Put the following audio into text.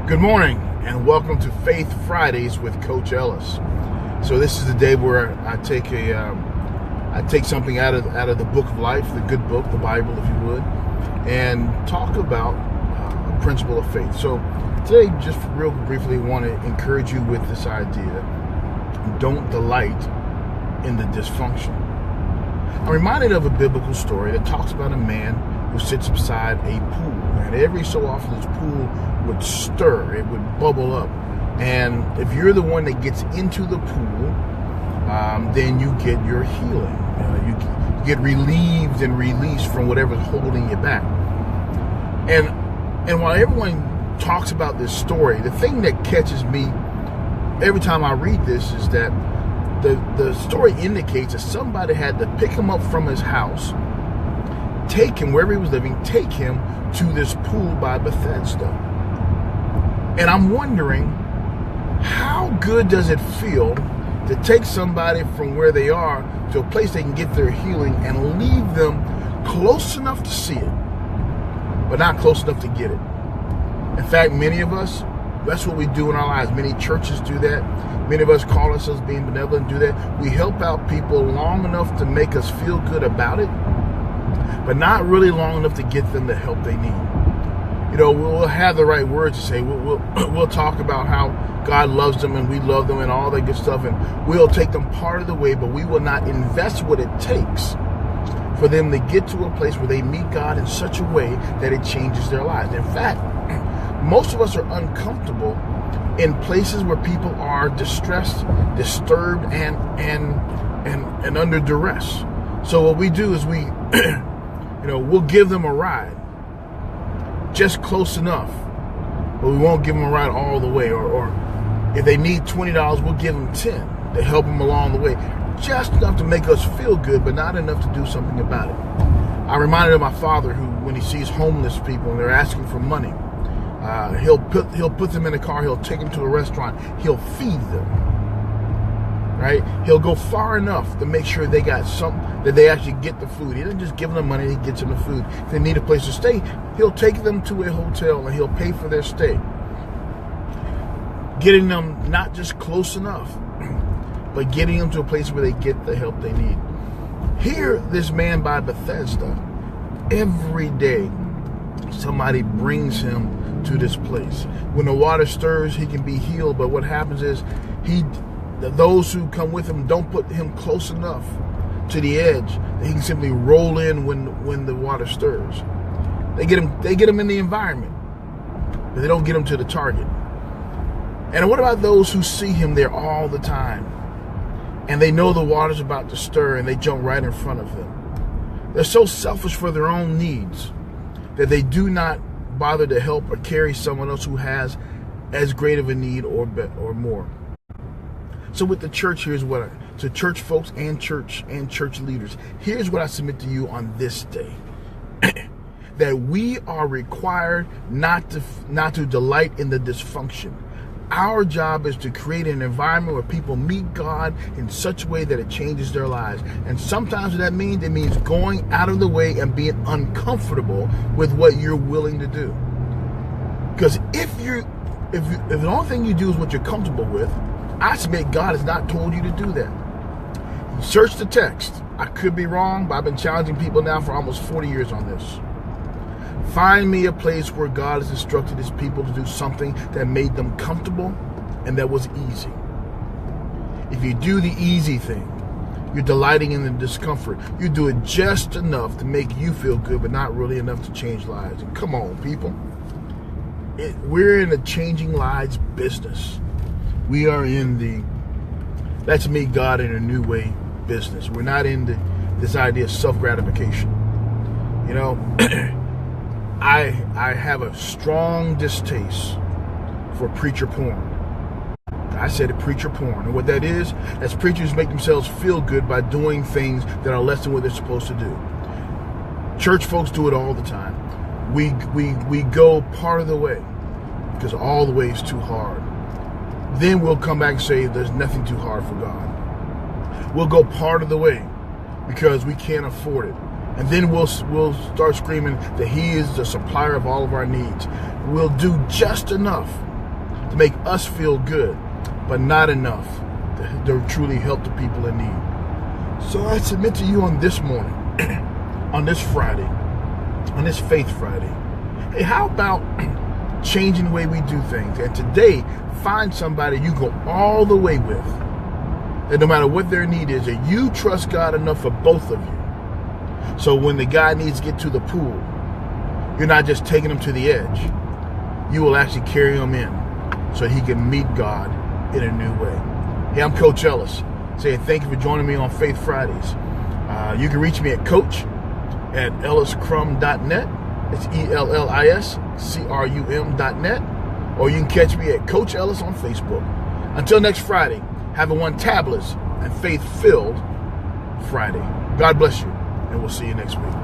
Good morning and welcome to Faith Fridays with Coach Ellis. So this is the day where I take something out of the book of life, the good book, the Bible, if you would, and talk about a principle of faith. So today, just real briefly, want to encourage you with this idea: don't delight in the dysfunction. I'm reminded of a biblical story that talks about a man who sits beside a pool, and every so often this pool would stir, it would bubble up, and if you're the one that gets into the pool, then you get your healing. You get relieved and released from whatever's holding you back. And while everyone talks about this story, the thing that catches me every time I read this is that the story indicates that somebody had to pick him up from his house, take him wherever he was living, take him to this pool by Bethesda. And I'm wondering, how good does it feel to take somebody from where they are to a place they can get their healing and leave them close enough to see it, but not close enough to get it? In fact, many of us, that's what we do in our lives. Many churches do that. Many of us call ourselves being benevolent, do that. We help out people long enough to make us feel good about it, but not really long enough to get them the help they need. You know, we'll have the right words to say. We'll talk about how God loves them and we love them and all that good stuff, and we'll take them part of the way, but we will not invest what it takes for them to get to a place where they meet God in such a way that it changes their lives. In fact, most of us are uncomfortable in places where people are distressed, disturbed, and under duress. So what we do is we'll give them a ride, just close enough, but we won't give them a ride all the way. Or if they need $20, we'll give them 10 to help them along the way, just enough to make us feel good, but not enough to do something about it. I reminded of my father, who, when he sees homeless people and they're asking for money, he'll put them in a car, he'll take them to a restaurant, he'll feed them. Right? He'll go far enough to make sure they got something, that they actually get the food. He doesn't just give them the money, he gets them the food. If they need a place to stay, he'll take them to a hotel and he'll pay for their stay. Getting them not just close enough, but getting them to a place where they get the help they need. Here, this man by Bethesda, every day, somebody brings him to this place. When the water stirs, he can be healed, but what happens is those who come with him don't put him close enough to the edge that he can simply roll in when the water stirs. They get him in the environment, but they don't get him to the target. And what about those who see him there all the time, and they know the water's about to stir and they jump right in front of him? They're so selfish for their own needs that they do not bother to help or carry someone else who has as great of a need or more. So with the church, to church folks and church leaders, here's what I submit to you on this day. That we are required not to delight in the dysfunction. Our job is to create an environment where people meet God in such a way that it changes their lives. And sometimes what that means, it means going out of the way and being uncomfortable with what you're willing to do. Because if the only thing you do is what you're comfortable with, I submit God has not told you to do that. Search the text. I could be wrong, but I've been challenging people now for almost 40 years on this. Find me a place where God has instructed his people to do something that made them comfortable and that was easy. If you do the easy thing, you're delighting in the discomfort. You do it just enough to make you feel good, but not really enough to change lives. And come on, people. We're in a changing lives business. We are in the let's meet God in a new way business. We're not in this idea of self-gratification. You know, I have a strong distaste for preacher porn. I said it, preacher porn. And what that is, as preachers make themselves feel good by doing things that are less than what they're supposed to do. Church folks do it all the time. We go part of the way because all the way is too hard. Then we'll come back and say there's nothing too hard for God. We'll go part of the way because we can't afford it. And then we'll start screaming that he is the supplier of all of our needs. We'll do just enough to make us feel good, but not enough to truly help the people in need. So I submit to you on this morning, on this Friday, on this Faith Friday, hey, how about changing the way we do things? And today, find somebody you go all the way with, that no matter what their need is, that you trust God enough for both of you. So when the guy needs to get to the pool, you're not just taking him to the edge. You will actually carry him in so he can meet God in a new way. Hey, I'm Coach Ellis, saying thank you for joining me on Faith Fridays. You can reach me at coach@elliscrum.net. It's ELLISCRUM.net. Or you can catch me at Coach Ellis on Facebook. Until next Friday, have a one tablets and faith-filled Friday. God bless you, and we'll see you next week.